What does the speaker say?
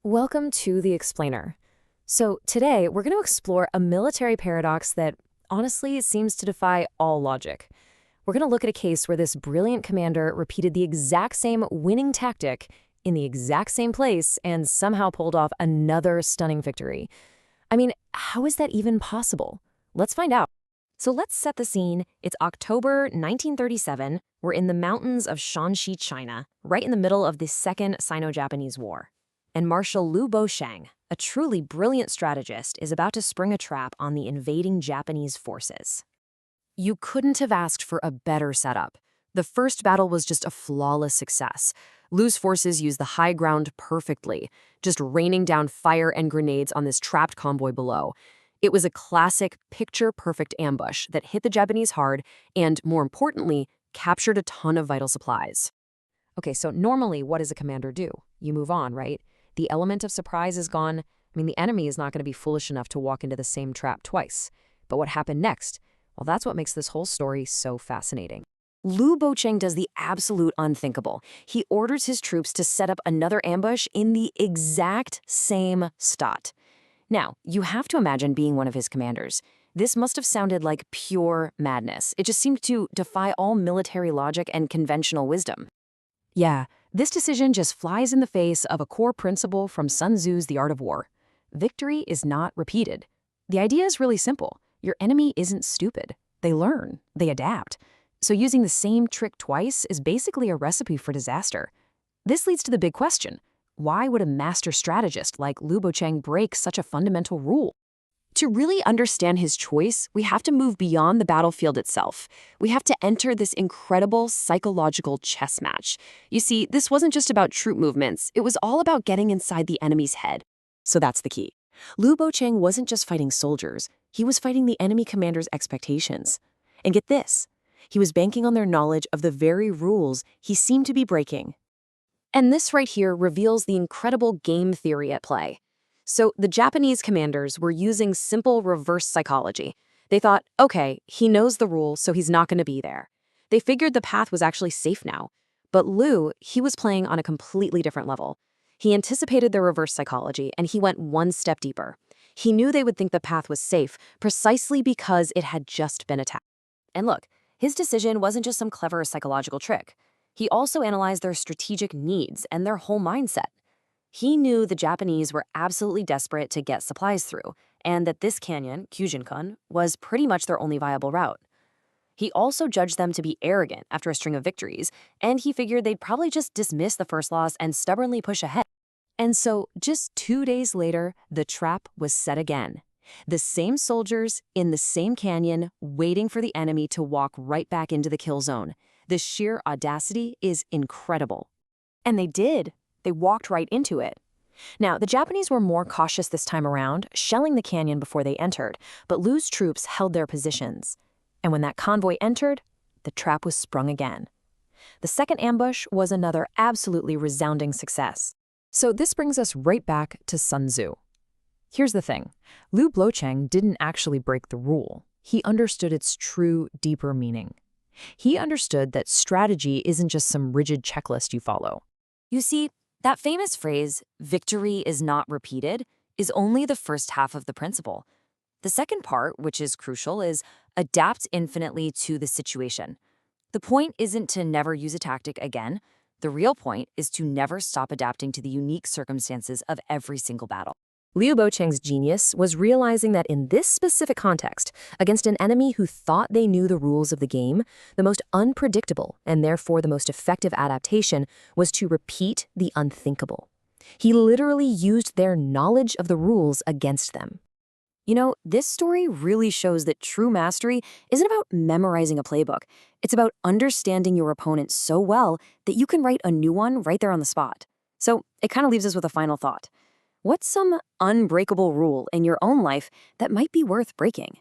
Welcome to The Explainer. So, today we're going to explore a military paradox that honestly seems to defy all logic. We're going to look at a case where this brilliant commander repeated the exact same winning tactic in the exact same place and somehow pulled off another stunning victory. I mean, how is that even possible? Let's find out. So let's set the scene. It's October 1937. We're in the mountains of Shanxi, China, right in the middle of the Second Sino-Japanese War. And Marshal Liu Bocheng, a truly brilliant strategist, is about to spring a trap on the invading Japanese forces. You couldn't have asked for a better setup. The first battle was just a flawless success. Liu's forces used the high ground perfectly, just raining down fire and grenades on this trapped convoy below. It was a classic picture-perfect ambush that hit the Japanese hard and, more importantly, captured a ton of vital supplies. Okay, so normally what does a commander do? You move on, right? The element of surprise is gone. I mean, the enemy is not going to be foolish enough to walk into the same trap twice. But what happened next? Well, that's what makes this whole story so fascinating. Liu Bocheng does the absolute unthinkable. He orders his troops to set up another ambush in the exact same spot. Now, you have to imagine being one of his commanders. This must have sounded like pure madness. It just seemed to defy all military logic and conventional wisdom. Yeah, this decision just flies in the face of a core principle from Sun Tzu's The Art of War. Victory is not repeated. The idea is really simple. Your enemy isn't stupid. They learn, they adapt. So using the same trick twice is basically a recipe for disaster. This leads to the big question. Why would a master strategist like Liu Bocheng break such a fundamental rule? To really understand his choice, we have to move beyond the battlefield itself. We have to enter this incredible psychological chess match. You see, this wasn't just about troop movements. It was all about getting inside the enemy's head. So that's the key. Liu Bocheng wasn't just fighting soldiers. He was fighting the enemy commander's expectations. And get this, he was banking on their knowledge of the very rules he seemed to be breaking. And this right here reveals the incredible game theory at play. So the Japanese commanders were using simple reverse psychology. They thought, okay, he knows the rule, so he's not going to be there. They figured the path was actually safe now. But Liu, he was playing on a completely different level. He anticipated their reverse psychology, and he went one step deeper. He knew they would think the path was safe precisely because it had just been attacked. And look, his decision wasn't just some clever psychological trick. He also analyzed their strategic needs and their whole mindset. He knew the Japanese were absolutely desperate to get supplies through, and that this canyon, Kyujin-kun, was pretty much their only viable route. He also judged them to be arrogant after a string of victories, and he figured they'd probably just dismiss the first loss and stubbornly push ahead. And so, just 2 days later, the trap was set again. The same soldiers in the same canyon waiting for the enemy to walk right back into the kill zone. The sheer audacity is incredible. And they did. They walked right into it. Now, the Japanese were more cautious this time around, shelling the canyon before they entered, but Liu's troops held their positions. And when that convoy entered, the trap was sprung again. The second ambush was another absolutely resounding success. So this brings us right back to Sun Tzu. Here's the thing. Liu Bocheng didn't actually break the rule. He understood its true, deeper meaning. He understood that strategy isn't just some rigid checklist you follow. You see, that famous phrase, victory is not repeated, is only the first half of the principle. The second part, which is crucial, is adapt infinitely to the situation. The point isn't to never use a tactic again. The real point is to never stop adapting to the unique circumstances of every single battle. Liu Bocheng's genius was realizing that in this specific context, against an enemy who thought they knew the rules of the game, the most unpredictable and therefore the most effective adaptation was to repeat the unthinkable. He literally used their knowledge of the rules against them. You know, this story really shows that true mastery isn't about memorizing a playbook. It's about understanding your opponent so well that you can write a new one right there on the spot. So it kind of leaves us with a final thought. What's some unbreakable rule in your own life that might be worth breaking?